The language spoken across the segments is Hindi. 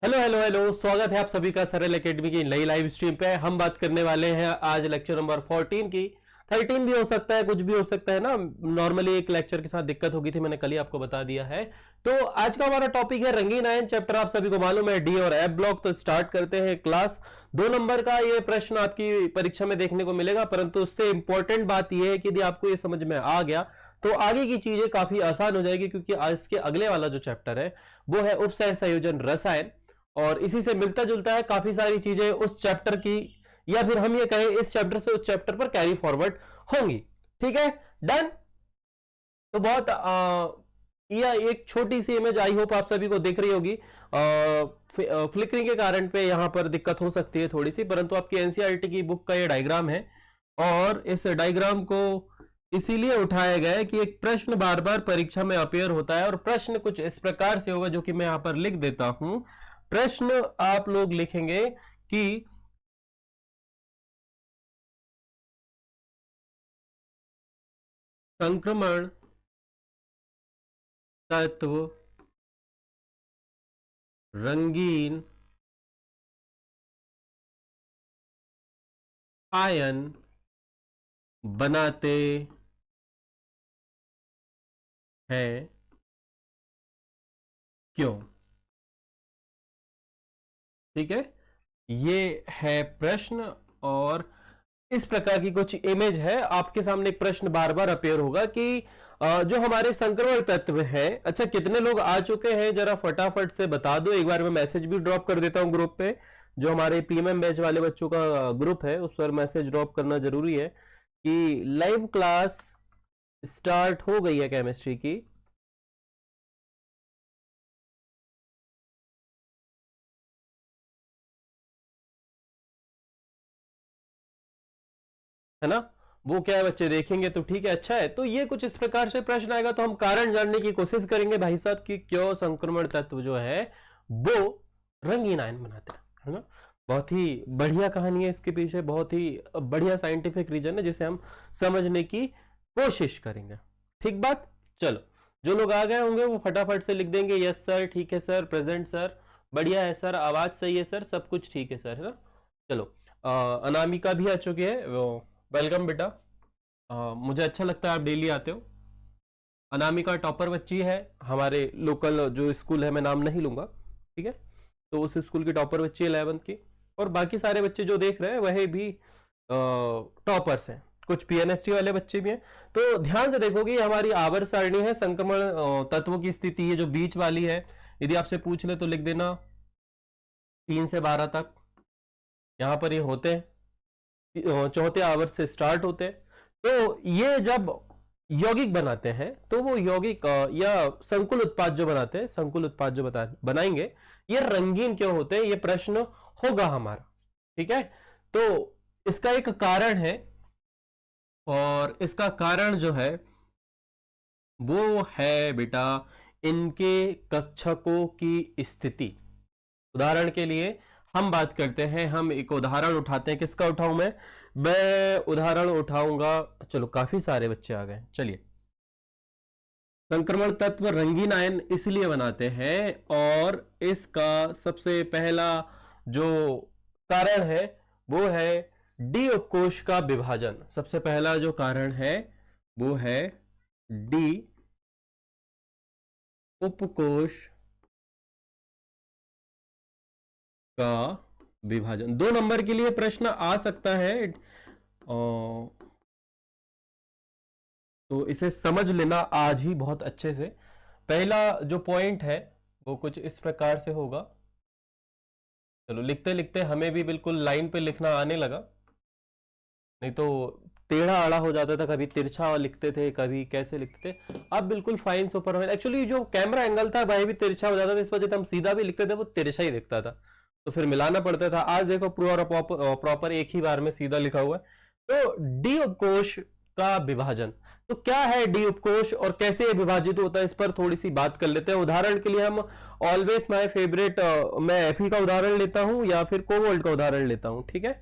हेलो हेलो हेलो, स्वागत है आप सभी का सरल एकेडमी की नई लाइव स्ट्रीम पे। हम बात करने वाले हैं आज लेक्चर नंबर 14 की। 13 भी हो सकता है, कुछ भी हो सकता है ना। नॉर्मली एक लेक्चर के साथ दिक्कत होगी थी, मैंने कल ही आपको बता दिया है। तो आज का हमारा टॉपिक है रंगीन आयन चैप्टर। आप सभी को मालूम है डी और एफ ब्लॉक। तो स्टार्ट करते हैं क्लास। 2 नंबर का ये प्रश्न आपकी परीक्षा में देखने को मिलेगा, परंतु उससे इंपॉर्टेंट बात यह है कि यदि आपको ये समझ में आ गया तो आगे की चीजें काफी आसान हो जाएगी, क्योंकि आज के अगले वाला जो चैप्टर है वो है उपसह संयोजन रसायन, और इसी से मिलता जुलता है। काफी सारी चीजें उस चैप्टर की, या फिर हम ये कहें इस चैप्टर से उस चैप्टर पर कैरी फॉरवर्ड होंगी। ठीक है, डन। तो बहुत यह एक छोटी सी इमेज आई होप आप सभी को दिख रही होगी। फ्लिकरिंग के कारण पे यहां पर दिक्कत हो सकती है थोड़ी सी, परंतु आपकी एनसीईआरटी की बुक का ये डायग्राम है, और इस डायग्राम को इसीलिए उठाया गया है कि एक प्रश्न बार बार परीक्षा में अपेयर होता है, और प्रश्न कुछ इस प्रकार से होगा जो कि मैं यहां पर लिख देता हूं। प्रश्न आप लोग लिखेंगे कि संक्रमण तत्व रंगीन आयन बनाते हैं, क्यों? ठीक है, ये है प्रश्न, और इस प्रकार की कुछ इमेज है आपके सामने। एक प्रश्न बार बार अपेयर होगा कि जो हमारे संक्रमण तत्व है, अच्छा कितने लोग आ चुके हैं जरा फटाफट से बता दो। एक बार मैं मैसेज भी ड्रॉप कर देता हूं ग्रुप पे, जो हमारे पीएमएम बैच वाले बच्चों का ग्रुप है उस पर मैसेज ड्रॉप करना जरूरी है कि लाइव क्लास स्टार्ट हो गई है केमिस्ट्री की। है ना, वो क्या है बच्चे देखेंगे तो ठीक है, अच्छा है। तो ये कुछ इस प्रकार से प्रश्न आएगा, तो हम कारण जानने की कोशिश करेंगे भाई साहब कि क्यों संक्रमण तत्व जो है वो रंगीन आयन बनाते हैं, है ना। बहुत ही बढ़िया कहानी है इसके पीछे, बहुत ही बढ़िया साइंटिफिक रीजन है जिसे हम समझने की कोशिश करेंगे। ठीक बात, चलो। जो लोग आ गए होंगे वो फटाफट से लिख देंगे यस सर, ठीक है सर, प्रेजेंट सर, बढ़िया है सर, आवाज सही है सर, सब कुछ ठीक है सर, है ना। चलो, अनामिका भी आ चुकी है वो। वेलकम बेटा। मुझे अच्छा लगता है आप डेली आते हो। अनामिका टॉपर बच्ची है हमारे लोकल जो स्कूल है, मैं नाम नहीं लूंगा, ठीक है। तो उस स्कूल की टॉपर बच्ची है 11th की, और बाकी सारे बच्चे जो देख रहे हैं वह भी टॉपर्स हैं, कुछ पीएनएसटी वाले बच्चे भी हैं। तो ध्यान से देखोगे हमारी आवर्त सारणी है संक्रमण तत्वों की स्थिति, ये जो बीच वाली है, यदि आपसे पूछ ले तो लिख देना 3 से 12 तक यहां पर ये होते हैं, चौथे आवर्त से स्टार्ट होते हैं। तो ये जब यौगिक बनाते हैं तो वो यौगिक या संकुल उत्पाद जो बनाते हैं, संकुल उत्पाद जो बनाएंगे, ये रंगीन क्यों होते हैं, ये प्रश्न होगा हमारा। ठीक है, तो इसका एक कारण है, और इसका कारण जो है वो है बेटा इनके कक्षकों की स्थिति। उदाहरण के लिए हम बात करते हैं, हम एक उदाहरण उठाते हैं। किसका उठाऊं मैं उदाहरण उठाऊंगा, चलो काफी सारे बच्चे आ गए, चलिए। संक्रमण तत्व रंगीन आयन इसलिए बनाते हैं, और इसका सबसे पहला जो कारण है वो है डी उपकोष का विभाजन। सबसे पहला जो कारण है वो है डी उपकोष का विभाजन। 2 नंबर के लिए प्रश्न आ सकता है, तो इसे समझ लेना आज ही बहुत अच्छे से। पहला जो पॉइंट है वो कुछ इस प्रकार से होगा। चलो, लिखते लिखते हमें भी बिल्कुल लाइन पे लिखना आने लगा, नहीं तो टेढ़ा आड़ा हो जाता था, कभी तिरछा लिखते थे, कभी कैसे लिखते थे। अब बिल्कुल फाइन सुपर। एक्चुअली जो कैमरा एंगल था वह भी तिरछा हो जाता था, इस वजह से हम सीधा भी लिखते थे वो तिरछा ही दिखता था, तो फिर मिलाना पड़ता था। आज देखो पूरा प्रॉपर एक ही बार में सीधा लिखा हुआ है। तो डी उपकोष का विभाजन, तो क्या है डी उपकोष और कैसे ये विभाजित होता है, इस पर थोड़ी सी बात कर लेते हैं। उदाहरण के लिए हम ऑलवेज माय फेवरेट, मैं एफई का उदाहरण लेता हूं या फिर कोवोल्ट का उदाहरण लेता हूं, ठीक है।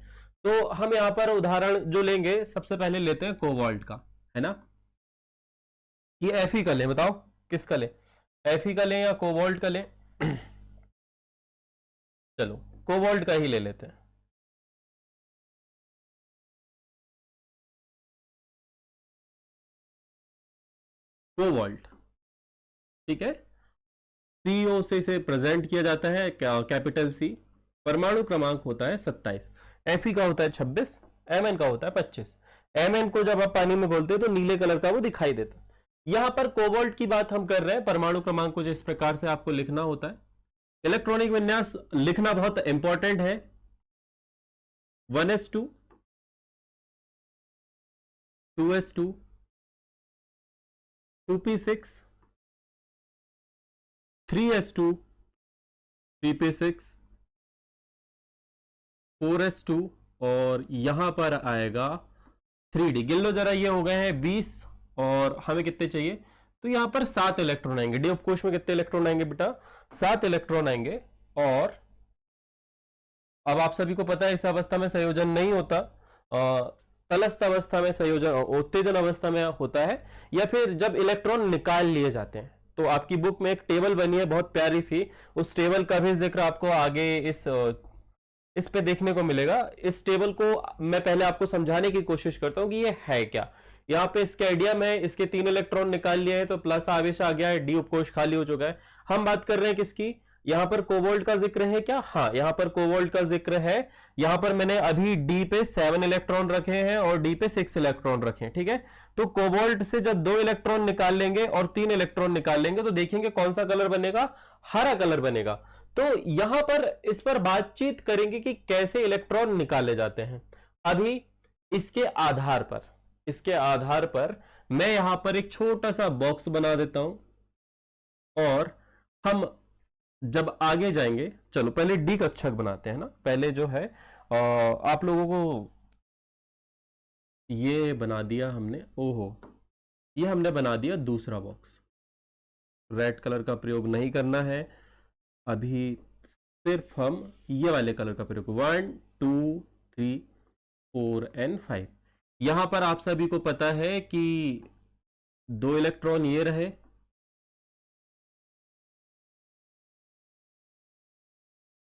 तो हम यहां पर उदाहरण जो लेंगे सबसे पहले लेते हैं कोवोल्ट का, है ना। ये एफई का लें, बताओ किसका लें, एफई का लें या कोवोल्ट का लें? चलो कोबाल्ट का ही ले लेते हैं। कोबाल्ट, ठीक है, सीओ से इसे प्रेजेंट किया जाता है कैपिटल सी। परमाणु क्रमांक होता है 27, एफई का होता है 26, एमएन का होता है 25। एमएन को जब आप पानी में बोलते हैं तो नीले कलर का वो दिखाई देता है। यहां पर कोबाल्ट की बात हम कर रहे हैं। परमाणु क्रमांक को जिस प्रकार से आपको लिखना होता है, इलेक्ट्रॉनिक विन्यास लिखना बहुत इंपॉर्टेंट है। 1s2, 2s2, 2p6, 3s2, 3p6, 4s2 और यहां पर आएगा 3d। गिन लो जरा, ये हो गए हैं 20 और हमें कितने चाहिए? तो यहां पर 7 इलेक्ट्रॉन आएंगे। डी उपकोष में कितने इलेक्ट्रॉन आएंगे बेटा? 7 इलेक्ट्रॉन आएंगे। और अब आप सभी को पता है इस अवस्था में संयोजन नहीं होता, तलस्थ अवस्था में संयोजन, उत्तेजन अवस्था में होता है, या फिर जब इलेक्ट्रॉन निकाल लिए जाते हैं। तो आपकी बुक में एक टेबल बनी है बहुत प्यारी सी, उस टेबल का भी जिक्र आपको आगे इस पे देखने को मिलेगा। इस टेबल को मैं पहले आपको समझाने की कोशिश करता हूं कि ये है क्या। यहाँ पे इसके आइडिया में इसके 3 इलेक्ट्रॉन निकाल लिए हैं तो प्लस आवेश आ गया है, डी उपकोष खाली हो चुका है। हम बात कर रहे हैं किसकी? यहां पर कोबाल्ट का जिक्र है क्या? हाँ, यहां पर कोबाल्ट का जिक्र है। यहां पर मैंने अभी डी पे 7 इलेक्ट्रॉन रखे हैं और डी पे 6 इलेक्ट्रॉन रखे हैं, ठीक है। तो कोबाल्ट से जब 2 इलेक्ट्रॉन निकाल लेंगे और 3 इलेक्ट्रॉन निकाल लेंगे तो देखेंगे कौन सा कलर बनेगा? हरा कलर बनेगा। तो यहां पर इस पर बातचीत करेंगे कि कैसे इलेक्ट्रॉन निकाले जाते हैं। अभी इसके आधार पर मैं यहां पर एक छोटा सा बॉक्स बना देता हूं और हम जब आगे जाएंगे, चलो पहले डी कक्षक बनाते हैं ना। पहले जो है आप लोगों को ये बना दिया हमने, ओहो, ये हमने बना दिया दूसरा बॉक्स। रेड कलर का प्रयोग नहीं करना है अभी, सिर्फ हम ये वाले कलर का प्रयोग, 1 2 3 4 एंड 5। यहां पर आप सभी को पता है कि 2 इलेक्ट्रॉन ये रहे,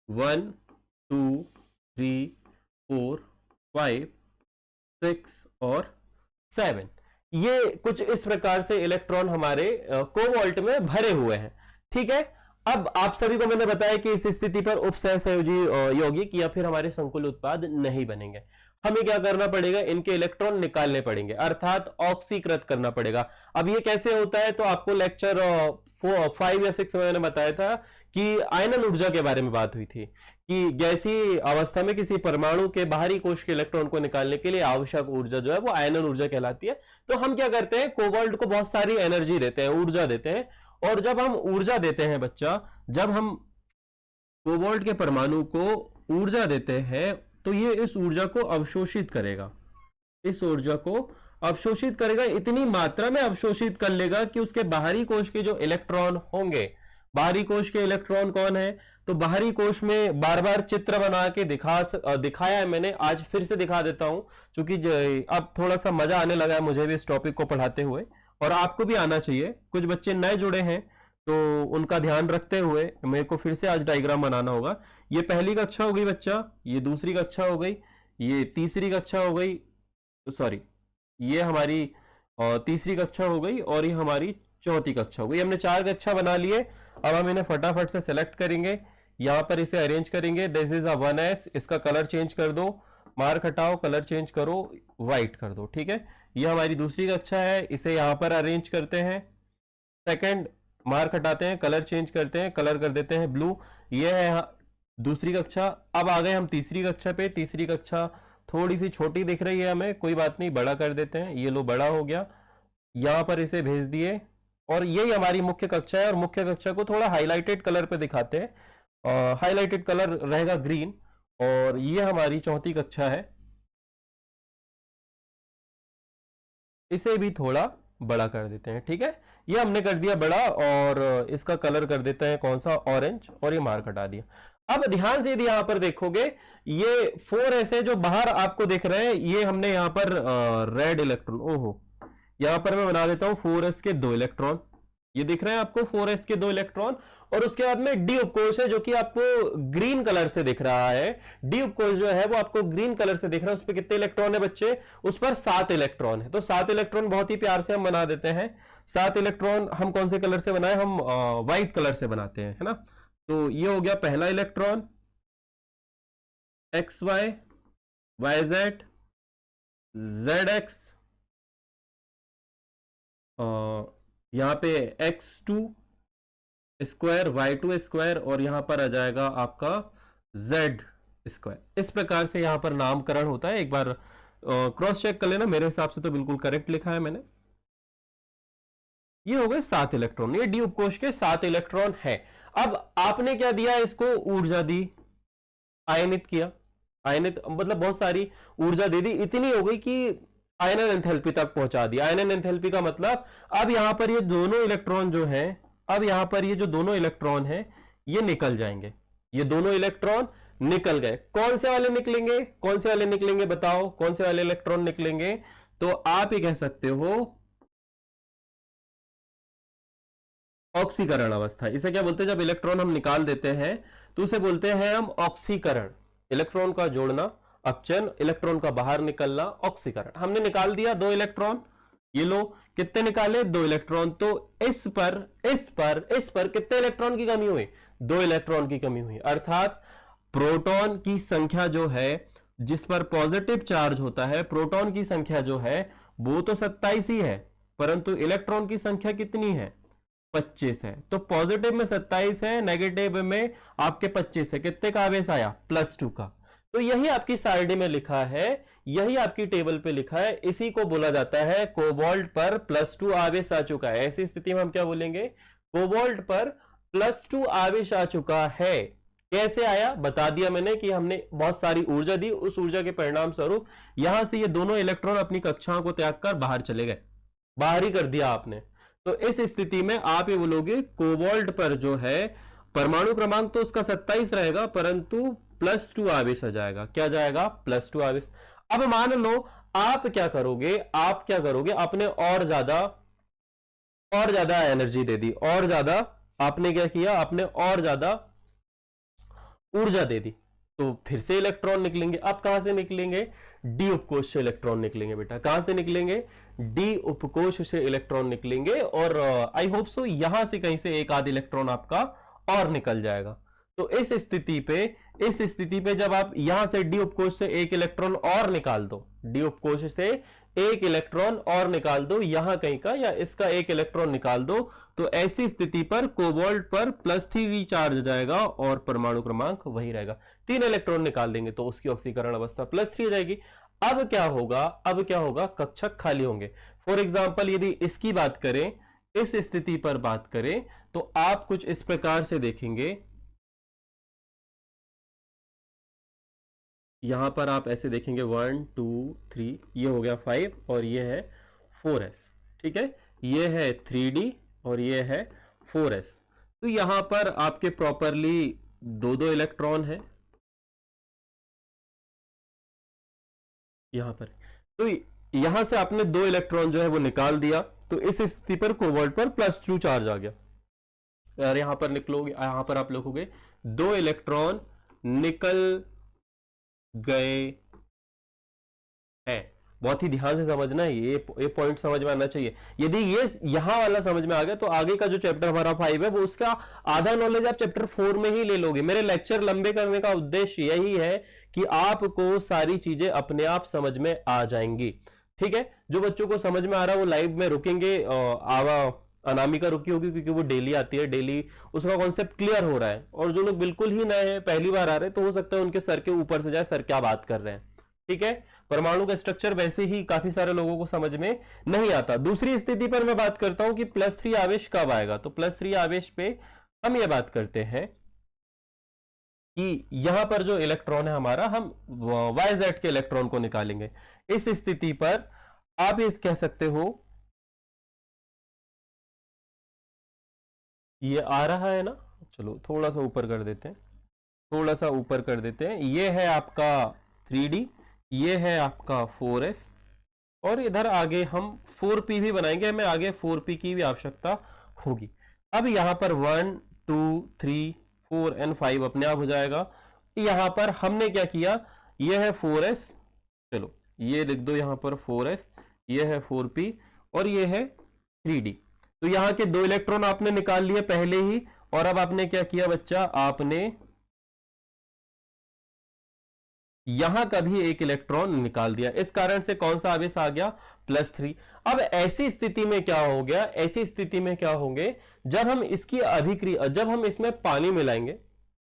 1 2 3 4 5 6 और 7। ये कुछ इस प्रकार से इलेक्ट्रॉन हमारे कोबाल्ट में भरे हुए हैं, ठीक है। अब आप सभी को मैंने बताया कि इस स्थिति पर उपसहसंयोजी यौगिक या फिर हमारे संकुल उत्पाद नहीं बनेंगे। हमें क्या करना पड़ेगा? इनके इलेक्ट्रॉन निकालने पड़ेंगे, अर्थात ऑक्सीकृत करना पड़ेगा। अब ये कैसे होता है? तो आपको लेक्चर 5 या 6 में मैंने बताया था कि आयनन ऊर्जा के बारे में बात हुई थी कि गैसीय अवस्था में किसी परमाणु के बाहरी कोश के इलेक्ट्रॉन को निकालने के लिए आवश्यक ऊर्जा जो है वो आयनन ऊर्जा कहलाती है। तो हम क्या करते हैं? कोबाल्ट को बहुत सारी एनर्जी देते हैं, ऊर्जा देते हैं। और जब हम ऊर्जा देते हैं बच्चा, जब हम कोबाल्ट के परमाणु को ऊर्जा देते हैं तो ये इस ऊर्जा को अवशोषित करेगा, इस ऊर्जा को अवशोषित करेगा, इतनी मात्रा में अवशोषित कर लेगा कि उसके बाहरी कोश के जो इलेक्ट्रॉन होंगे, बाहरी कोश के इलेक्ट्रॉन कौन है? तो बाहरी कोश में बार बार चित्र बना के दिखाया है मैंने, आज फिर से दिखा देता हूं, क्योंकि अब थोड़ा सा मजा आने लगा है मुझे भी इस टॉपिक को पढ़ाते हुए, और आपको भी आना चाहिए। कुछ बच्चे नए जुड़े हैं तो उनका ध्यान रखते हुए मेरे को फिर से आज डायग्राम बनाना होगा। ये पहली कक्षा हो गई बच्चा, ये दूसरी कक्षा हो गई, ये तीसरी कक्षा हो गई, सॉरी ये हमारी तीसरी कक्षा हो गई और ये हमारी चौथी कक्षा हो गई। हमने 4 कक्षा बना लिए। अब हम इन्हें फटाफट से सेलेक्ट करेंगे, यहां पर इसे अरेंज करेंगे। दिस इज अ 1s, इसका कलर चेंज कर दो, मार्क हटाओ, कलर चेंज करो, व्हाइट कर दो, ठीक है। ये हमारी दूसरी कक्षा है, इसे यहां पर अरेंज करते हैं। सेकंड, मार्क हटाते हैं, कलर चेंज करते हैं, कलर कर देते हैं ब्लू। ये है दूसरी कक्षा। अब आ गए हम तीसरी कक्षा पे। तीसरी कक्षा थोड़ी सी छोटी दिख रही है हमें, कोई बात नहीं, बड़ा कर देते हैं। ये लो बड़ा हो गया, यहां पर इसे भेज दिए। और यही हमारी मुख्य कक्षा है, और मुख्य कक्षा को थोड़ा हाईलाइटेड कलर पे दिखाते हैं। हाईलाइटेड कलर रहेगा ग्रीन। और ये हमारी चौथी कक्षा है, इसे भी थोड़ा बड़ा कर देते हैं, ठीक है। ये हमने कर दिया बड़ा, और इसका कलर कर देते हैं कौन सा? ऑरेंज, और ये मार्क हटा दिया। अब ध्यान से यदि यहां पर देखोगे, ये 4s है जो बाहर आपको दिख रहे हैं, ये हमने यहां पर रेड इलेक्ट्रॉन, ओहो, यहां पर मैं बना देता हूं 4s के 2 इलेक्ट्रॉन, ये दिख रहे हैं आपको 4s के 2 इलेक्ट्रॉन। और उसके बाद में डी उपकोष है जो कि आपको ग्रीन कलर से दिख रहा है। डी उपकोष जो है वो आपको ग्रीन कलर से दिख रहा है। उस पर कितने इलेक्ट्रॉन है बच्चे? उस पर 7 इलेक्ट्रॉन है। तो 7 इलेक्ट्रॉन बहुत ही प्यार से हम बना देते हैं। 7 इलेक्ट्रॉन हम कौन से कलर से बनाए? हम व्हाइट कलर से बनाते हैं, है ना। तो ये हो गया पहला electron, X Y, Y Z, Z X, यहां पे x2 स्क्वायर, y2 स्क्वायर, और यहां पर आ जाएगा आपका z स्क्वायर। इस प्रकार से यहां पर नामकरण होता है। एक बार क्रॉस चेक कर लेना, मेरे हिसाब से तो बिल्कुल करेक्ट लिखा है मैंने। ये हो गए 7 इलेक्ट्रॉन, ये डी उपकोष के 7 इलेक्ट्रॉन है। अब आपने क्या दिया? इसको ऊर्जा दी, आयनित किया। आयनित मतलब बहुत सारी ऊर्जा दे दी, इतनी हो गई कि आयनन एंथैल्पी तक पहुंचा दिया। आयनन एंथैल्पी का मतलब अब यहां पर ये दोनों इलेक्ट्रॉन जो हैं, अब यहां पर ये जो दोनों इलेक्ट्रॉन हैं ये निकल जाएंगे। ये दोनों इलेक्ट्रॉन निकल गए। कौन से वाले निकलेंगे? कौन से वाले निकलेंगे बताओ? कौन से वाले इलेक्ट्रॉन निकलेंगे? तो आप ये कह सकते हो ऑक्सीकरण अवस्था। इसे क्या बोलते हैं? जब इलेक्ट्रॉन हम निकाल देते हैं तो उसे बोलते हैं हम ऑक्सीकरण। इलेक्ट्रॉन का जोड़ना, अपचयन, इलेक्ट्रॉन का बाहर निकलना, ऑक्सीकरण। हमने निकाल दिया 2 इलेक्ट्रॉन। ये लो, कितने निकाले? 2 इलेक्ट्रॉन। तो इस पर कितने इलेक्ट्रॉन की कमी हुई? 2 इलेक्ट्रॉन की कमी हुई। अर्थात प्रोटॉन की संख्या जो है, जिस पर पॉजिटिव चार्ज होता है, प्रोटॉन की संख्या जो है वो तो 27 ही है, परंतु इलेक्ट्रॉन की संख्या कितनी है? 25 है। तो पॉजिटिव में 27 है, नेगेटिव में आपके 25 है। कितने का आवेश आया? +2 का। तो यही आपकी सारणी में लिखा है, यही आपकी टेबल पे लिखा है। इसी को बोला जाता है कोबाल्ट पर +2 आवेश आ चुका है। ऐसी स्थिति में हम क्या बोलेंगे? कोबाल्ट पर +2 आवेश आ चुका है। कैसे आया? बता दिया मैंने कि हमने बहुत सारी ऊर्जा दी, उस ऊर्जा के परिणाम स्वरूप यहां से ये दोनों इलेक्ट्रॉन अपनी कक्षाओं को त्याग कर बाहर चले गए, बाहर ही कर दिया आपने। तो इस स्थिति में आप ये बोलोगे कोबाल्ट पर जो है परमाणु क्रमांक तो उसका 27 रहेगा, परंतु +2 आवेश आ जाएगा। क्या जाएगा? +2 आवेश। अब मान लो आप क्या करोगे? आप क्या करोगे? आपने और ज्यादा एनर्जी दे दी, और ज्यादा आपने क्या किया? आपने और ज्यादा ऊर्जा दे दी, तो फिर से इलेक्ट्रॉन निकलेंगे। अब कहां से निकलेंगे? डी उपकोष से इलेक्ट्रॉन निकलेंगे बेटा। कहां से निकलेंगे? डी उपकोष से इलेक्ट्रॉन निकलेंगे। और आई होप सो यहां से कहीं से एक आध इलेक्ट्रॉन आपका और निकल जाएगा। तो इस स्थिति पे जब आप यहां से डी उपकोष से एक इलेक्ट्रॉन और निकाल दो, डी उपकोष से एक इलेक्ट्रॉन और निकाल दो यहां कहीं का, या इसका एक इलेक्ट्रॉन निकाल दो, तो ऐसी स्थिति पर कोबाल्ट पर +3 चार्ज जाएगा और परमाणु क्रमांक वही रहेगा। 3 इलेक्ट्रॉन निकाल देंगे तो उसकी ऑक्सीकरण अवस्था +3 जाएगी। अब क्या होगा? कक्षक खाली होंगे। फॉर एग्जाम्पल यदि इसकी बात करें, इस स्थिति पर बात करें, तो आप कुछ इस प्रकार से देखेंगे। यहां पर आप ऐसे देखेंगे 1 2 3, ये हो गया 5 और ये है 4s। ठीक है, ये है 3d और ये है 4s। तो यहां पर आपके प्रॉपरली 2 इलेक्ट्रॉन है यहां पर। तो यहां से आपने 2 इलेक्ट्रॉन जो है वो निकाल दिया, तो इस स्थिति पर कोबाल्ट पर +2 चार्ज आ गया। और यहां पर निकलोगे, यहां पर आप लिखोगे 2 इलेक्ट्रॉन निकल गए हैं। बहुत ही ध्यान से समझना है, ये पॉइंट समझ में आना चाहिए। यदि ये यहां वाला समझ में आ गया तो आगे का जो चैप्टर हमारा 5 है वो उसका आधा नॉलेज आप चैप्टर 4 में ही ले लोगे। मेरे लेक्चर लंबे करने का उद्देश्य यही है कि आपको सारी चीजें अपने आप समझ में आ जाएंगी। ठीक है, जो बच्चों को समझ में आ रहा है वो लाइव में रुकेंगे। अनामिका रुकी होगी क्योंकि वो डेली आती है, डेली उसका कॉन्सेप्ट क्लियर हो रहा है। और जो लोग बिल्कुल ही नए हैं, पहली बार आ रहे हैं, तो हो सकता है उनके सर के ऊपर से जाए सर क्या बात कर रहे हैं। ठीक है, परमाणु का स्ट्रक्चर वैसे ही काफी सारे लोगों को समझ में नहीं आता। दूसरी स्थिति पर मैं बात करता हूं कि +3 आवेश कब आएगा। तो +3 आवेश पे हम ये बात करते हैं कि यहां पर जो इलेक्ट्रॉन है हमारा, हम YZ के इलेक्ट्रॉन को निकालेंगे। इस स्थिति पर आप ये कह सकते हो ये आ रहा है ना, चलो थोड़ा सा ऊपर कर देते हैं, थोड़ा सा ऊपर कर देते हैं। ये है आपका 3D, ये है आपका 4s, और इधर आगे हम 4p भी बनाएंगे। हमें आगे 4p की भी आवश्यकता होगी। अब यहां पर 1 2 3 4 एंड 5 अपने आप हो जाएगा। यहां पर हमने क्या किया, ये है 4s, चलो ये लिख दो यहां पर 4s, ये है 4p और ये है 3d। तो यहां के 2 इलेक्ट्रॉन आपने निकाल लिए पहले ही, और अब आपने क्या किया बच्चा, आपने यहां का भी एक इलेक्ट्रॉन निकाल दिया। इस कारण से कौन सा आवेश आ गया, +3। अब ऐसी स्थिति में क्या हो गया, ऐसी स्थिति में क्या होंगे, जब हम इसकी अभिक्रिया, जब हम इसमें पानी मिलाएंगे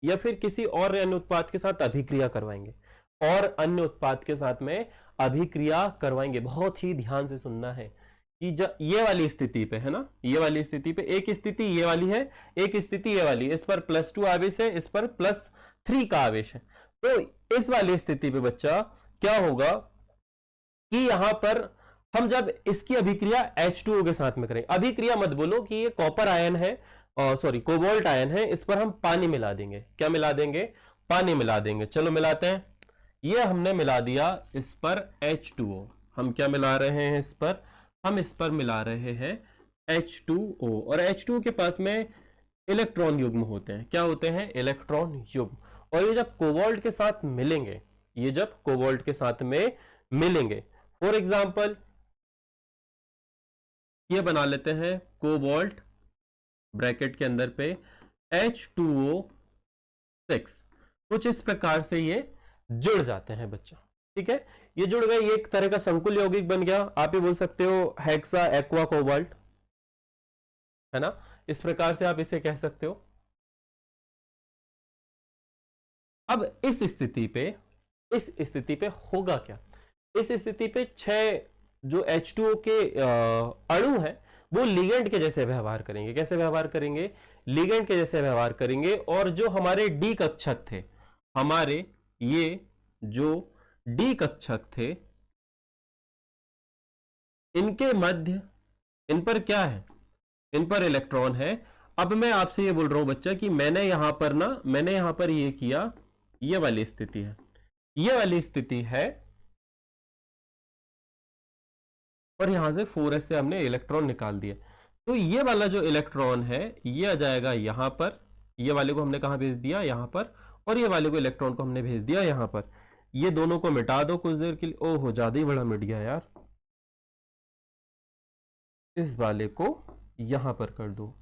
या फिर किसी और अन्य उत्पाद के साथ अभिक्रिया करवाएंगे, और अन्य उत्पाद के साथ में अभिक्रिया करवाएंगे, बहुत ही ध्यान से सुनना है कि जब ये वाली स्थिति पे है ना, ये वाली स्थिति पे, एक स्थिति ये वाली है, एक स्थिति ये वाली, इस पर +2 आवेश है, इस पर +3 का आवेश है। तो इस वाली स्थिति पे बच्चा क्या होगा कि यहां पर हम जब इसकी अभिक्रिया H2O के साथ में करें, अभिक्रिया मत बोलो कि ये कॉपर आयन है, सॉरी कोबाल्ट आयन है, इस पर हम पानी मिला देंगे। क्या मिला देंगे, पानी मिला देंगे। चलो मिलाते हैं। ये हमने मिला दिया इस पर H2O। हम क्या मिला रहे हैं इस पर, हम इस पर मिला रहे हैं H2O, और H2O के पास में इलेक्ट्रॉन युग्म होते हैं। क्या होते हैं, इलेक्ट्रॉन युग्म। और ये जब कोबाल्ट के साथ मिलेंगे, ये जब कोबाल्ट के साथ में मिलेंगे, फॉर एग्जाम्पल ये बना लेते हैं कोबाल्ट ब्रैकेट के अंदर पे H2O6, कुछ इस प्रकार से ये जुड़ जाते हैं बच्चा। ठीक है, ये जुड़ गए, ये एक तरह का संकुल यौगिक बन गया। आप ये बोल सकते हो हेक्सा एक्वा कोबाल्ट, है ना, इस प्रकार से आप इसे कह सकते हो। अब इस स्थिति पे होगा क्या, इस स्थिति पे 6 जो H2O के अणु हैं वो लिगेंड के जैसे व्यवहार करेंगे। कैसे व्यवहार करेंगे, लिगेंड के जैसे व्यवहार करेंगे। और जो हमारे डी कक्षक थे, हमारे ये जो डी कक्षक थे, इनके मध्य, इन पर क्या है, इन पर इलेक्ट्रॉन है। अब मैं आपसे ये बोल रहा हूं बच्चा कि मैंने यहां पर ये किया, ये वाली स्थिति है, ये वाली स्थिति है, और यहां से 4s से हमने इलेक्ट्रॉन निकाल दिया। तो ये वाला जो इलेक्ट्रॉन है ये आ जाएगा यहां पर, ये वाले को हमने कहां भेज दिया, यहां पर, और ये वाले को इलेक्ट्रॉन को हमने भेज दिया यहां पर। ये दोनों को मिटा दो कुछ देर के लिए। ओहो, ज्यादा ही बड़ा मिट गया यार, इस वाले को यहां पर कर दो।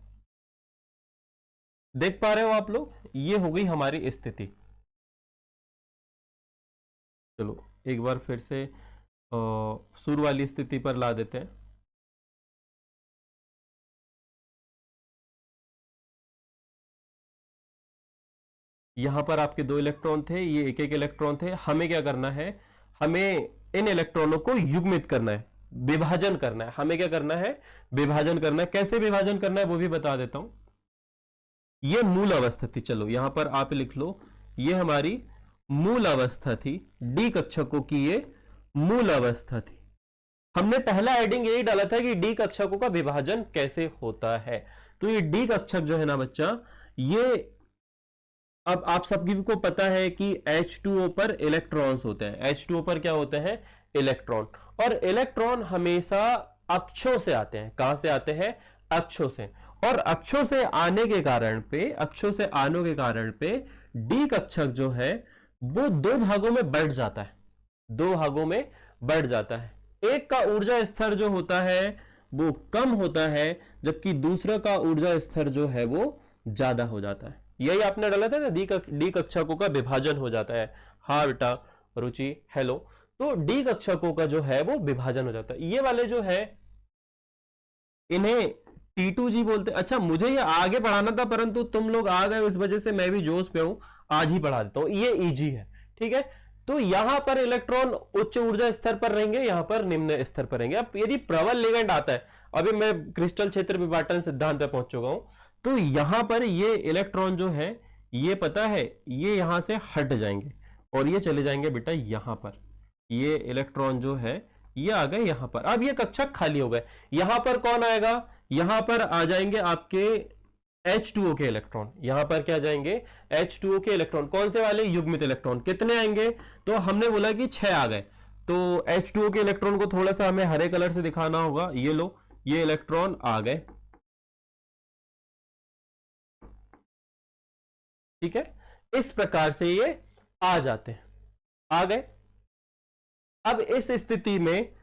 देख पा रहे हो आप लोग, ये हो गई हमारी स्थिति। चलो एक बार फिर से शुरू वाली स्थिति पर ला देते हैं। यहां पर आपके 2 इलेक्ट्रॉन थे, ये एक एक इलेक्ट्रॉन थे। हमें क्या करना है, हमें इन इलेक्ट्रॉनों को युग्मित करना है, विभाजन करना है। हमें क्या करना है, विभाजन करना है। कैसे विभाजन करना है वो भी बता देता हूं। ये मूल अवस्था थी, चलो यहां पर आप लिख लो, ये हमारी मूल अवस्था थी, डी कक्षकों की ये मूल अवस्था थी। हमने पहला हेडिंग यही डाला था कि डी कक्षकों का विभाजन कैसे होता है। तो ये डी कक्षक जो है ना बच्चा, ये अब आप सबकी को पता है कि H2O पर इलेक्ट्रॉन्स होते हैं। H2O पर क्या होते हैं, इलेक्ट्रॉन। और इलेक्ट्रॉन हमेशा अक्षों से आते हैं। कहां से आते हैं, अक्षों से। और अक्षों से आने के कारण पे डी कक्षक जो है वो 2 भागों में बढ़ जाता है, 2 भागों में बढ़ जाता है। एक का ऊर्जा स्तर जो होता है वो कम होता है, जबकि दूसरा का ऊर्जा स्तर जो है वो ज्यादा हो जाता है। यही आपने डाला था ना, डी कक्षकों का विभाजन हो जाता है। हाँ बेटा रुचि, हेलो। तो डी कक्षकों का जो है वो विभाजन हो जाता है। ये वाले जो है इन्हें T2G बोलते हैं। अच्छा, मुझे ये आगे पढ़ाना था परंतु तुम लोग आ गए, उस वजह से मैं भी जोश पे हूं, आज ही पढ़ा देता हूं। ये Eg है, ठीक है। तो यहां पर इलेक्ट्रॉन उच्च ऊर्जा स्तर पर रहेंगे, यहां पर निम्न स्तर पर रहेंगे। अब यदि प्रबल लिगेंड आता है, अभी मैं क्रिस्टल क्षेत्र विभाजन सिद्धांत पे पहुंच चुका हूं, तो यहां पर ये इलेक्ट्रॉन जो है, ये पता है, ये यहां से हट जाएंगे और ये चले जाएंगे बेटा यहां पर। ये इलेक्ट्रॉन जो है ये आ गए यहां पर। अब ये कक्षक खाली हो गए। यहां पर कौन आएगा, यहां पर आ जाएंगे आपके H2O के इलेक्ट्रॉन। यहां पर क्या जाएंगे, H2O के इलेक्ट्रॉन। कौन से वाले, युग्मित इलेक्ट्रॉन। कितने आएंगे, तो हमने बोला कि 6 आ गए। तो H2O के इलेक्ट्रॉन को थोड़ा सा हमें हरे कलर से दिखाना होगा। ये लो, ये इलेक्ट्रॉन आ गए, ठीक है, इस प्रकार से ये आ जाते हैं, आ गए। अब इस स्थिति में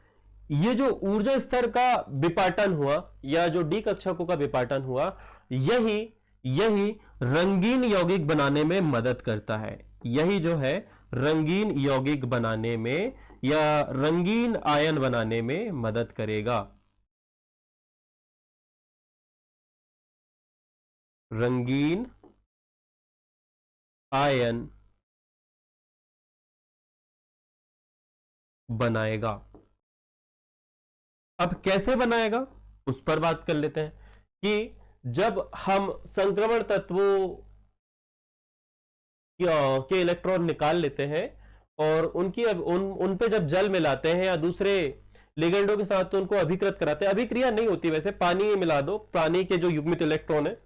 ये जो ऊर्जा स्तर का विपाटन हुआ या जो डी कक्षकों का विपाटन हुआ, यही यही रंगीन यौगिक बनाने में मदद करता है। यही जो है रंगीन यौगिक बनाने में या रंगीन आयन बनाने में मदद करेगा। रंगीन आयन बनाएगा। अब कैसे बनाएगा उस पर बात कर लेते हैं कि जब हम संक्रमण तत्वों के इलेक्ट्रॉन निकाल लेते हैं और उनकी उन पे जब जल मिलाते हैं या दूसरे लिगेंडों के साथ तो उनको अभिकृत कराते हैं। अभिक्रिया नहीं होती वैसे, पानी मिला दो, पानी के जो युग्मित इलेक्ट्रॉन है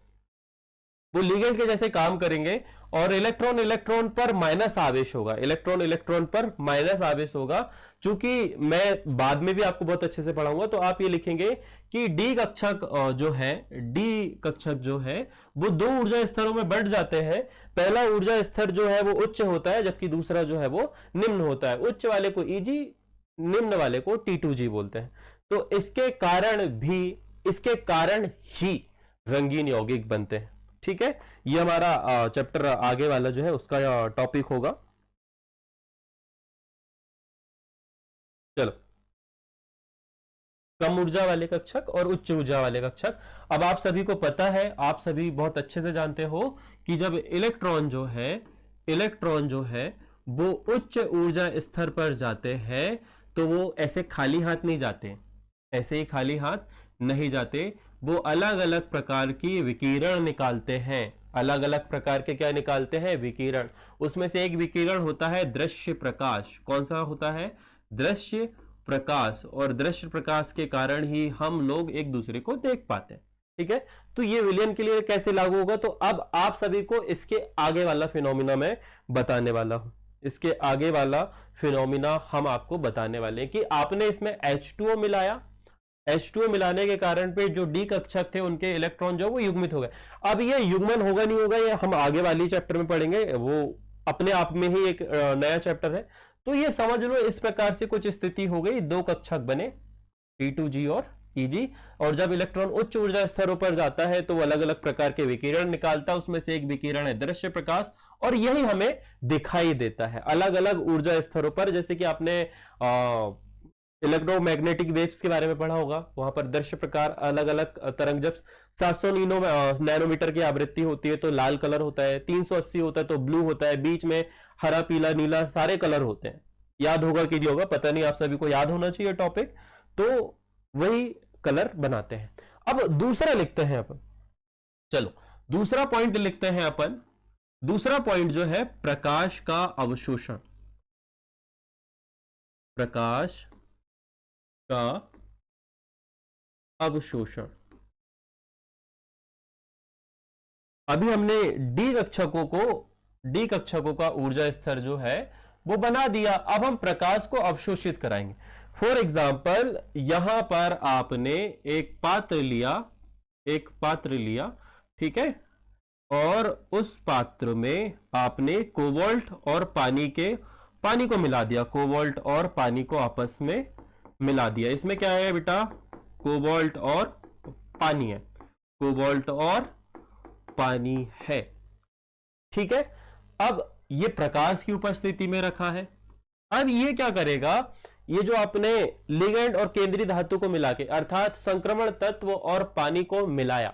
वो लिगेंड के जैसे काम करेंगे और इलेक्ट्रॉन इलेक्ट्रॉन पर माइनस आवेश होगा, इलेक्ट्रॉन इलेक्ट्रॉन पर माइनस आवेश होगा। चूंकि मैं बाद में भी आपको बहुत अच्छे से पढ़ाऊंगा तो आप ये लिखेंगे कि डी कक्षक जो है, डी कक्षक जो है वो दो ऊर्जा स्तरों में बढ़ जाते हैं। पहला ऊर्जा स्तर जो है वो उच्च होता है जबकि दूसरा जो है वो निम्न होता है। उच्च वाले को Eg, निम्न वाले को T2G बोलते हैं। तो इसके कारण ही रंगीन यौगिक बनते हैं। ठीक है, ये हमारा चैप्टर आगे वाला जो है उसका टॉपिक होगा। चलो, कम ऊर्जा वाले कक्षक और उच्च ऊर्जा वाले कक्षक। अब आप सभी को पता है, आप सभी बहुत अच्छे से जानते हो कि जब इलेक्ट्रॉन जो है वो उच्च ऊर्जा स्तर पर जाते हैं तो वो ऐसे खाली हाथ नहीं जाते, ऐसे ही खाली हाथ नहीं जाते। वो अलग अलग प्रकार की विकिरण निकालते हैं। अलग अलग प्रकार के क्या निकालते हैं? विकिरण। उसमें से एक विकिरण होता है दृश्य प्रकाश। कौन सा होता है? दृश्य प्रकाश। और दृश्य प्रकाश के कारण ही हम लोग एक दूसरे को देख पाते हैं। ठीक है, तो ये विलियन के लिए कैसे लागू होगा? तो अब आप सभी को इसके आगे वाला फिनोमिना मैं बताने वाला हूं। इसके आगे वाला फिनोमिना हम आपको बताने वाले हैं कि आपने इसमें H2O मिलाया, H2O मिलाने के कारण पे जो डी कक्षक थे उनके इलेक्ट्रॉन जो वो युग्मित हो गए। अब ये युग्मन होगा नहीं होगा ये हम आगे वाली चैप्टर में पढ़ेंगे, वो अपने आप में ही एक नया चैप्टर है। तो ये समझ लो इस प्रकार से कुछ स्थिति हो गई, दो कक्षक बने T2G और Eg, और जब इलेक्ट्रॉन उच्च ऊर्जा स्तरों पर जाता है तो वो अलग अलग प्रकार के विकिरण निकालता है। उसमें से एक विकिरण है दृश्य प्रकाश और यही हमें दिखाई देता है अलग अलग ऊर्जा स्तरों पर। जैसे कि आपने इलेक्ट्रोमैग्नेटिक वेव्स के बारे में पढ़ा होगा, वहां पर दृश्य प्रकार अलग अलग तरंग, जब 700 नैनोमीटर की आवृत्ति होती है तो लाल कलर होता है, 380 होता है तो ब्लू होता है, बीच में हरा पीला नीला सारे कलर होते हैं। याद होगा कि होगा, पता नहीं, आप सभी को याद होना चाहिए टॉपिक। तो वही कलर बनाते हैं। अब दूसरा लिखते हैं अपन, चलो दूसरा पॉइंट लिखते हैं अपन। दूसरा पॉइंट जो है प्रकाश का अवशोषण। प्रकाश का अवशोषण। अभी हमने डी कक्षकों का ऊर्जा स्तर जो है वो बना दिया। अब हम प्रकाश को अवशोषित कराएंगे। फॉर एग्जाम्पल यहां पर आपने एक पात्र लिया, ठीक है, और उस पात्र में आपने कोबाल्ट और पानी को मिला दिया। कोबाल्ट और पानी को आपस में मिला दिया। इसमें क्या है बेटा? कोबाल्ट और पानी है, कोबाल्ट और पानी है। ठीक है, अब ये प्रकाश की उपस्थिति में रखा है। अब ये क्या करेगा? ये जो आपने लिगेंड और केंद्रीय धातु को मिला के, अर्थात संक्रमण तत्व और पानी को मिलाया,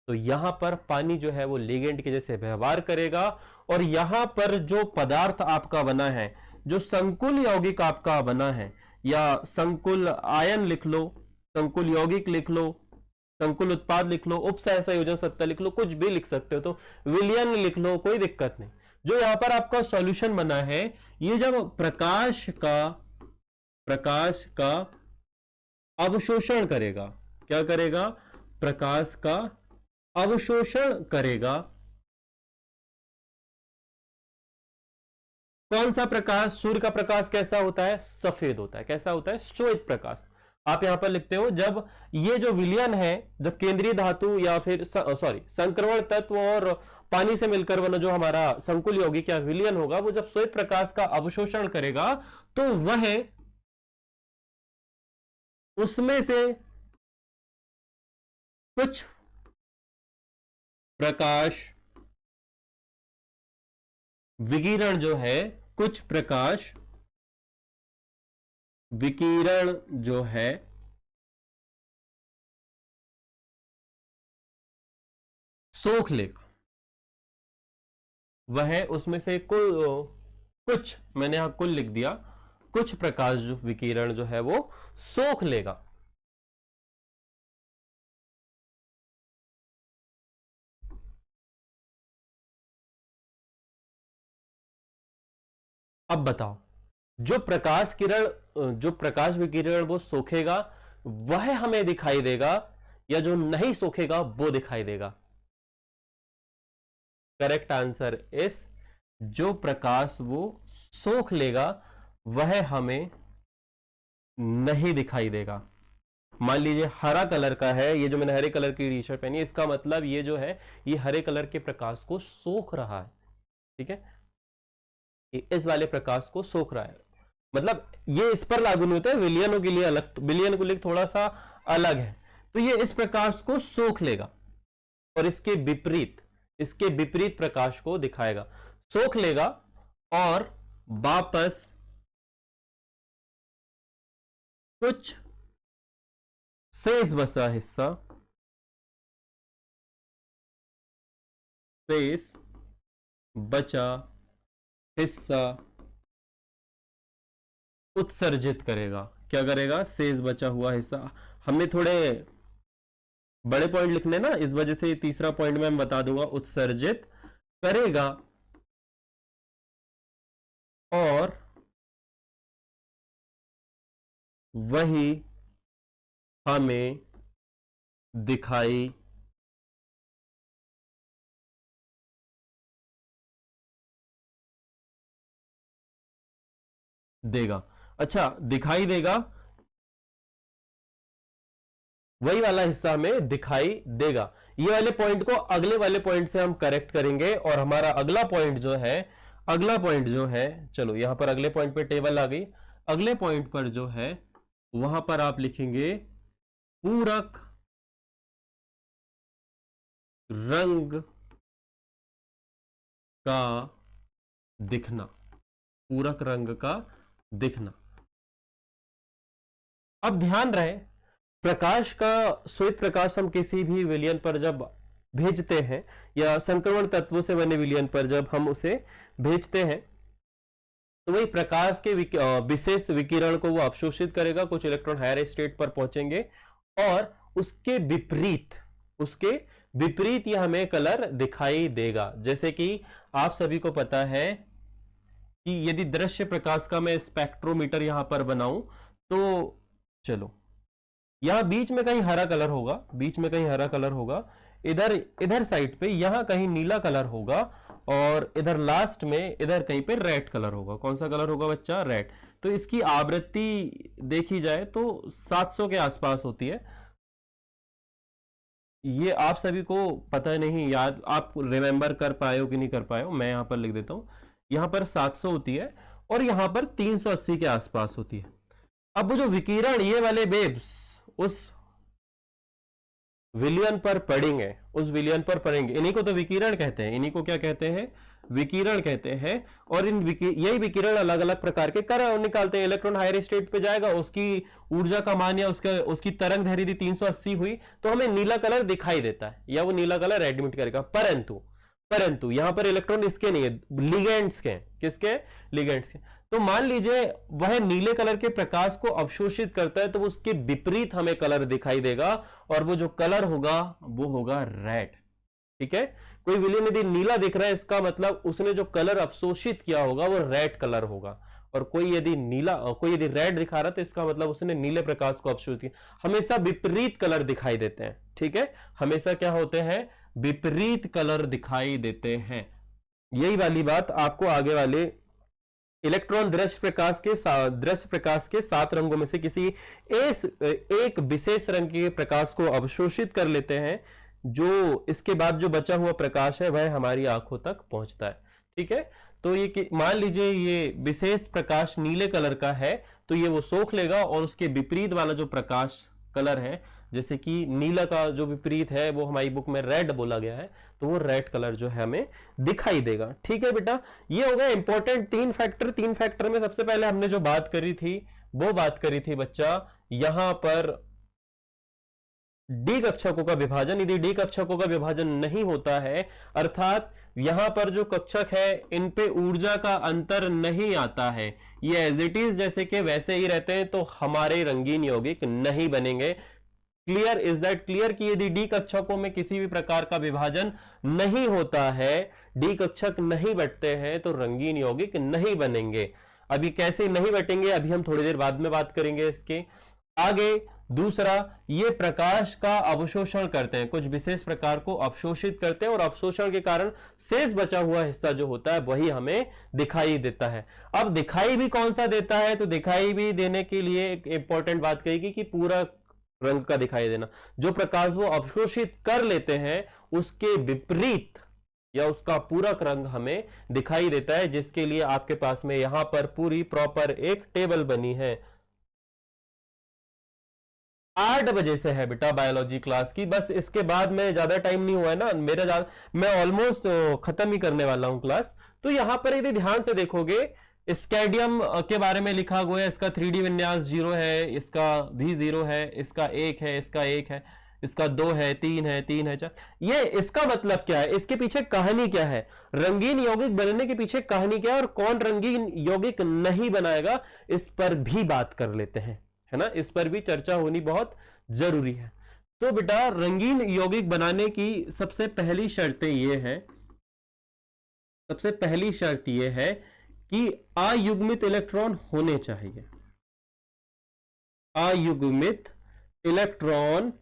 तो यहां पर पानी जो है वो लिगेंड के जैसे व्यवहार करेगा और यहां पर जो पदार्थ आपका बना है, जो संकुल यौगिक आपका बना है, या संकुल आयन लिख लो, संकुल यौगिक लिख लो, संकुल उत्पाद लिख लो, उपसह संयोजन सत्ता लिख लो, कुछ भी लिख सकते हो, तो विलियन लिख लो, कोई दिक्कत नहीं। जो यहां पर आपका सॉल्यूशन बना है, ये जब प्रकाश का अवशोषण करेगा, क्या करेगा? प्रकाश का अवशोषण करेगा। कौन सा प्रकाश? सूर्य का प्रकाश कैसा होता है? सफेद होता है। कैसा होता है? श्वेत प्रकाश। आप यहां पर लिखते हो, जब ये जो विलयन है, जब केंद्रीय धातु या फिर संक्रमण तत्व और पानी से मिलकर बना जो हमारा संकुल यौगिक या विलयन होगा, वो जब श्वेत प्रकाश का अवशोषण करेगा तो वह उसमें से कुछ प्रकाश विकिरण जो है, कुछ प्रकाश विकिरण जो है सोख लेगा। वह उसमें से कुछ, मैंने यहां कुल लिख दिया, कुछ प्रकाश विकिरण जो है वो सोख लेगा। अब बताओ, जो प्रकाश किरण, जो प्रकाश विकिरण वो सोखेगा वह हमें दिखाई देगा, या जो नहीं सोखेगा वो दिखाई देगा? करेक्ट आंसर इस, जो प्रकाश वो सोख लेगा वह हमें नहीं दिखाई देगा। मान लीजिए हरा कलर का है, ये जो मैंने हरे कलर की टी शर्ट पहनी है, इसका मतलब ये जो है ये हरे कलर के प्रकाश को सोख रहा है। ठीक है, इस वाले प्रकाश को सोख रहा है, मतलब ये इस पर लागू नहीं होता है, विलयनों के लिए अलग, विलयन को लिए थोड़ा सा अलग है। तो ये इस प्रकाश को सोख लेगा और इसके विपरीत प्रकाश को दिखाएगा, सोख लेगा और वापस कुछ शेष बचा हिस्सा, शेष बचा हिस्सा उत्सर्जित करेगा। क्या करेगा? शेष बचा हुआ हिस्सा। हमने थोड़े बड़े पॉइंट लिखने ना, इस वजह से तीसरा पॉइंट मैं बता दूंगा, उत्सर्जित करेगा और वही हमें दिखाई देगा। अच्छा, दिखाई देगा, वही वाला हिस्सा हमें दिखाई देगा। ये वाले पॉइंट को अगले वाले पॉइंट से हम करेक्ट करेंगे और हमारा अगला पॉइंट जो है, चलो यहां पर अगले पॉइंट पे टेबल आ गई। अगले पॉइंट पर जो है वहां पर आप लिखेंगे पूरक रंग का दिखना, पूरक रंग का दिखना। अब ध्यान रहे, प्रकाश का, श्वेत प्रकाश हम किसी भी विलयन पर जब भेजते हैं या संक्रमण तत्वों से बने विलयन पर जब हम उसे भेजते हैं तो वही प्रकाश के विशेष विकिरण को वो अवशोषित करेगा, कुछ इलेक्ट्रॉन हायर स्टेट पर पहुंचेंगे और उसके विपरीत यह हमें कलर दिखाई देगा। जैसे कि आप सभी को पता है कि यदि दृश्य प्रकाश का मैं स्पेक्ट्रोमीटर यहां पर बनाऊं तो चलो यहां बीच में कहीं हरा कलर होगा, इधर साइड पे यहां कहीं नीला कलर होगा और इधर लास्ट में इधर कहीं पे रेड कलर होगा। कौन सा कलर होगा बच्चा? रेड। तो इसकी आवृत्ति देखी जाए तो 700 के आसपास होती है। ये आप सभी को पता नहीं, याद आप रिमेंबर कर पाए हो कि नहीं कर पाए हो, मैं यहां पर लिख देता हूं। यहां पर 700 होती है और यहां पर 380 के आसपास होती है। अब वो जो विकिरण, ये वाले वेव्स उस विलयन पर पड़ेंगे, इन्हीं को तो विकिरण कहते हैं। इन्हीं को क्या कहते हैं? विकिरण कहते हैं। और यही विकिरण अलग अलग प्रकार के कर निकालते हैं। इलेक्ट्रॉन हायर स्टेट पे जाएगा, उसकी ऊर्जा का मान या उसकी तरंग दैर्घ्य 380 हुई तो हमें नीला कलर दिखाई देता है या वो नीला कलर एडमिट करेगा। परंतु यहां पर इलेक्ट्रॉन इसके नहीं है, लिगेंड्स के। किसके? लिगेंड्स के। तो मान लीजिए वह नीले कलर के प्रकाश को अवशोषित करता है तो उसके विपरीत हमें कलर दिखाई देगा और वो जो कलर होगा वो होगा रेड। ठीक है, कोई विलयन यदि नीला दिख रहा है इसका मतलब उसने जो कलर अवशोषित किया होगा वो रेड कलर होगा, और कोई यदि रेड दिखा रहा है तो इसका मतलब उसने नीले प्रकाश को अवशोषित किया। हमेशा विपरीत कलर दिखाई देते हैं। ठीक है, हमेशा क्या होते हैं? विपरीत कलर दिखाई देते हैं। यही वाली बात आपको आगे वाले इलेक्ट्रॉन दृश्य प्रकाश के 7 रंगों में से किसी एक विशेष रंग के प्रकाश को अवशोषित कर लेते हैं, जो इसके बाद जो बचा हुआ प्रकाश है वह हमारी आंखों तक पहुंचता है। ठीक है, तो ये मान लीजिए ये विशेष प्रकाश नीले कलर का है, तो ये वो सोख लेगा और उसके विपरीत वाला जो प्रकाश कलर है, जैसे कि नीला का जो विपरीत है वो हमारी बुक में रेड बोला गया है, तो वो रेड कलर जो है हमें दिखाई देगा। ठीक है बेटा, ये हो गया इंपॉर्टेंट 3 फैक्टर। 3 फैक्टर में सबसे पहले हमने जो बात करी थी वो बात करी थी बच्चा यहां पर डी कक्षकों का विभाजन। यदि डी कक्षकों का विभाजन नहीं होता है, अर्थात यहां पर जो कक्षक है इन पे ऊर्जा का अंतर नहीं आता है, ये एज इट इज जैसे कि वैसे ही रहते हैं, तो हमारे रंगीन यौगिक नहीं बनेंगे। क्लियर, इज दैट क्लियर कि यदि डी कक्षकों में किसी भी प्रकार का विभाजन नहीं होता है, डी कक्षक नहीं बटते हैं, तो रंगीन यौगिक नहीं बनेंगे। अभी कैसे नहीं बटेंगे अभी हम थोड़ी देर बाद में बात करेंगे इसके आगे। दूसरा, ये प्रकाश का अवशोषण करते हैं, कुछ विशेष प्रकार को अवशोषित करते हैं और अवशोषण के कारण शेष बचा हुआ हिस्सा जो होता है वही हमें दिखाई देता है। अब दिखाई भी कौन सा देता है, तो दिखाई भी देने के लिए एक इंपॉर्टेंट बात कहेगी कि पूरा रंग का दिखाई देना। जो प्रकाश वो अवशोषित कर लेते हैं उसके विपरीत या उसका पूरक रंग हमें दिखाई देता है, जिसके लिए आपके पास में यहां पर पूरी प्रॉपर एक टेबल बनी है। 8 बजे से है बेटा बायोलॉजी क्लास की, बस इसके बाद में ज्यादा टाइम नहीं हुआ है ना मेरा, मैं ऑलमोस्ट खत्म ही करने वाला हूं क्लास। तो यहां पर यदि ध्यान से देखोगे स्कैडियम के बारे में लिखा हुआ है, इसका 3D विन्यास 0 है, इसका भी 0 है, इसका 1 है, इसका 1 है, इसका 2 है, 3 है, 3 है, 4। ये इसका मतलब क्या है, इसके पीछे कहानी क्या है, रंगीन यौगिक बनने के पीछे कहानी क्या है और कौन रंगीन यौगिक नहीं बनाएगा, इस पर भी बात कर लेते हैं, है ना, इस पर भी चर्चा होनी बहुत जरूरी है। तो बेटा रंगीन यौगिक बनाने की सबसे पहली शर्तें ये है, सबसे पहली शर्त ये है कि अयुग्मित इलेक्ट्रॉन होने चाहिए। अयुग्मित इलेक्ट्रॉन,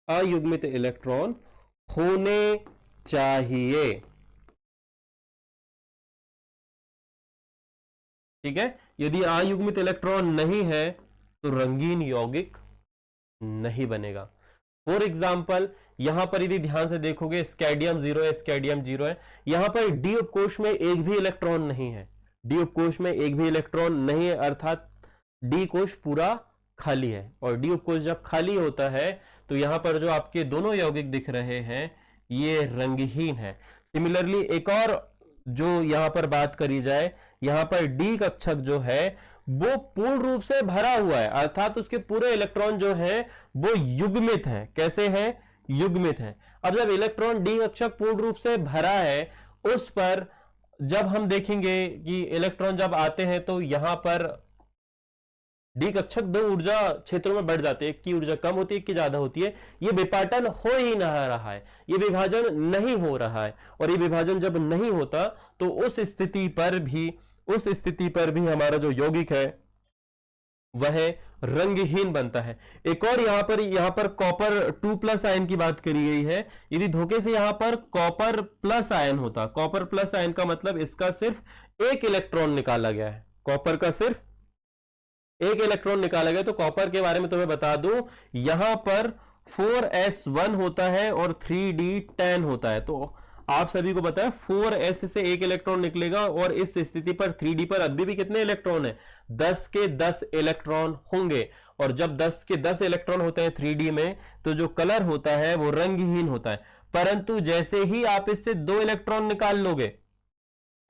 अयुग्मित इलेक्ट्रॉन होने चाहिए। ठीक है, यदि अयुग्मित इलेक्ट्रॉन नहीं है तो रंगीन यौगिक नहीं बनेगा। फॉर एग्जाम्पल यहां पर यदि ध्यान से देखोगे स्कैडियम 0 है, स्कैडियम 0 है, यहां पर डी उपकोष में एक भी इलेक्ट्रॉन नहीं है, डी उपकोष में एक भी इलेक्ट्रॉन नहीं है, अर्थात डी कोष पूरा खाली है। और डी उपकोष जब खाली होता है तो यहां पर जो आपके दोनों यौगिक दिख रहे हैं ये रंगहीन है। सिमिलरली एक और जो यहां पर बात करी जाए, यहां पर डी कक्षक जो है वो पूर्ण रूप से भरा हुआ है, अर्थात उसके पूरे इलेक्ट्रॉन जो है वो युग्मित है। कैसे हैं, युग्मित है। अब जब इलेक्ट्रॉन डी कक्षक पूर्ण रूप से भरा है, उस पर जब हम देखेंगे कि इलेक्ट्रॉन जब आते हैं तो यहां पर डी कक्षक 2 ऊर्जा क्षेत्रों में बढ़ जाते हैं, एक की ऊर्जा कम होती है, एक की ज्यादा होती है। ये विपाटन हो ही नहीं रहा है, ये विभाजन नहीं हो रहा है, और ये विभाजन जब नहीं होता तो उस स्थिति पर भी हमारा जो यौगिक है वह रंगहीन बनता है। एक और यहां पर कॉपर 2+ आयन की बात करी गई है। यदि धोखे से यहां पर कॉपर प्लस आयन होता, कॉपर प्लस आयन का मतलब इसका सिर्फ एक इलेक्ट्रॉन निकाला गया है, कॉपर का सिर्फ एक इलेक्ट्रॉन निकाला गया। तो कॉपर के बारे में तुम्हें बता दूं, यहां पर 4s1 होता है और 3d10 होता है। तो आप सभी को पता है 4s से एक इलेक्ट्रॉन निकलेगा, और इस स्थिति पर 3d पर अभी भी कितने इलेक्ट्रॉन है, 10 के 10 इलेक्ट्रॉन होंगे। और जब 10 के 10 इलेक्ट्रॉन होते हैं 3d में, तो जो कलर होता है वो रंगहीन होता है। परंतु जैसे ही आप इससे 2 इलेक्ट्रॉन निकाल लोगे,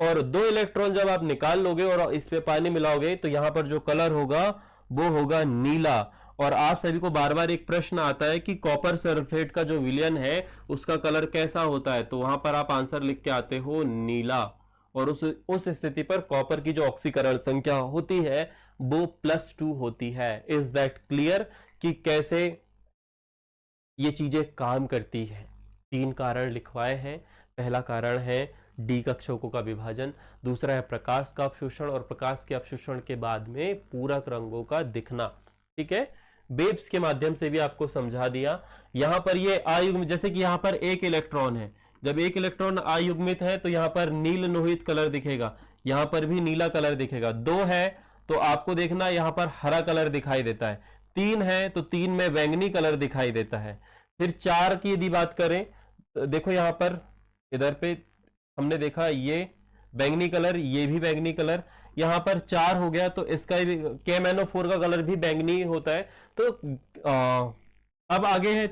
और 2 इलेक्ट्रॉन जब आप निकाल लोगे और इस पे पानी मिलाओगे, तो यहां पर जो कलर होगा वो होगा नीला। और आप सभी को बार बार एक प्रश्न आता है कि कॉपर सल्फेट का जो विलयन है उसका कलर कैसा होता है, तो वहां पर आप आंसर लिख के आते हो नीला। और उस स्थिति पर कॉपर की जो ऑक्सीकरण संख्या होती है वो +2 होती है। इज दैट क्लियर कि कैसे ये चीजें काम करती है। 3 कारण लिखवाए हैं। पहला कारण है डी कक्षकों का विभाजन, दूसरा है प्रकाश का अवशोषण, और प्रकाश के अवशोषण के बाद में पूरक रंगों का दिखना। ठीक है, बेब्स के माध्यम से भी आपको समझा दिया। यहां पर ये अयुग्मित, जैसे कि यहां पर एक इलेक्ट्रॉन है, जब एक इलेक्ट्रॉन अयुग्मित है तो यहां पर नील लोहित कलर दिखेगा, यहां पर भी नीला कलर दिखेगा। 2 है तो आपको देखना यहां पर हरा कलर दिखाई देता है। 3 है तो 3 में बैंगनी कलर दिखाई देता है। फिर 4 की यदि बात करें तो देखो यहां पर इधर पे हमने देखा ये बैंगनी कलर, ये भी बैंगनी कलर, यहां पर 4 हो गया तो इसका KMnO4 का कलर भी बैंगनी होता है। तो अब आगे है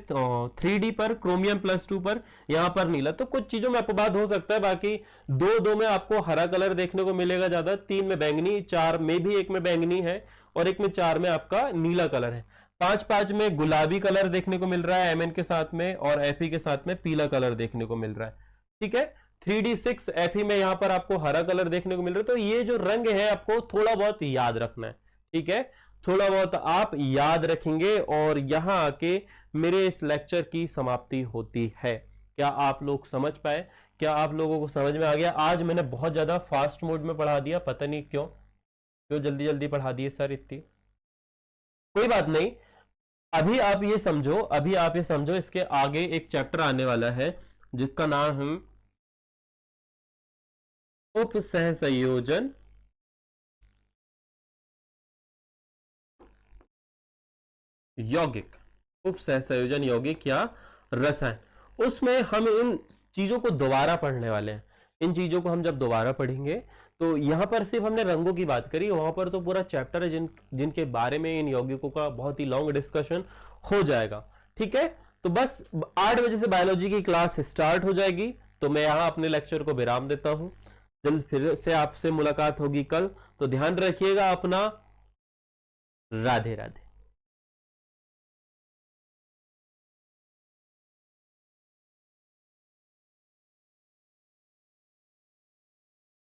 3D पर क्रोमियम+2 पर, यहां पर नीला। तो कुछ चीजों में अपवाद हो सकता है, बाकी 2 में आपको हरा कलर देखने को मिलेगा ज्यादा, 3 में बैंगनी, 4 में भी, एक में बैंगनी है और एक में 4 में आपका नीला कलर है। 5 में गुलाबी कलर देखने को मिल रहा है Mn के साथ में, और Fe के साथ में पीला कलर देखने को मिल रहा है। ठीक है, 3D6 Fe में यहां पर आपको हरा कलर देखने को मिल रहा है। तो ये जो रंग है आपको थोड़ा बहुत याद रखना है। ठीक है, थोड़ा बहुत आप याद रखेंगे और यहां आके मेरे इस लेक्चर की समाप्ति होती है। क्या आप लोग समझ पाए? क्या आप लोगों को समझ में आ गया? आज मैंने बहुत ज्यादा फास्ट मोड में पढ़ा दिया, पता नहीं क्यों जल्दी जल्दी पढ़ा दिए सर इतनी। कोई बात नहीं, अभी आप ये समझो, इसके आगे एक चैप्टर आने वाला है जिसका नाम है उपसहसंयोजन यौगिक, उपसहसंयोजन यौगिक या रसायन। उसमें हम इन चीजों को दोबारा पढ़ने वाले हैं। इन चीजों को हम जब दोबारा पढ़ेंगे तो यहां पर सिर्फ हमने रंगों की बात करी, वहां पर तो पूरा चैप्टर है जिनके बारे में इन यौगिकों का बहुत ही लॉन्ग डिस्कशन हो जाएगा। ठीक है, तो बस 8 बजे से बायोलॉजी की क्लास स्टार्ट हो जाएगी। तो मैं यहां अपने लेक्चर को विराम देता हूं। जल्द फिर से आपसे मुलाकात होगी कल, तो ध्यान रखिएगा अपना। राधे राधे।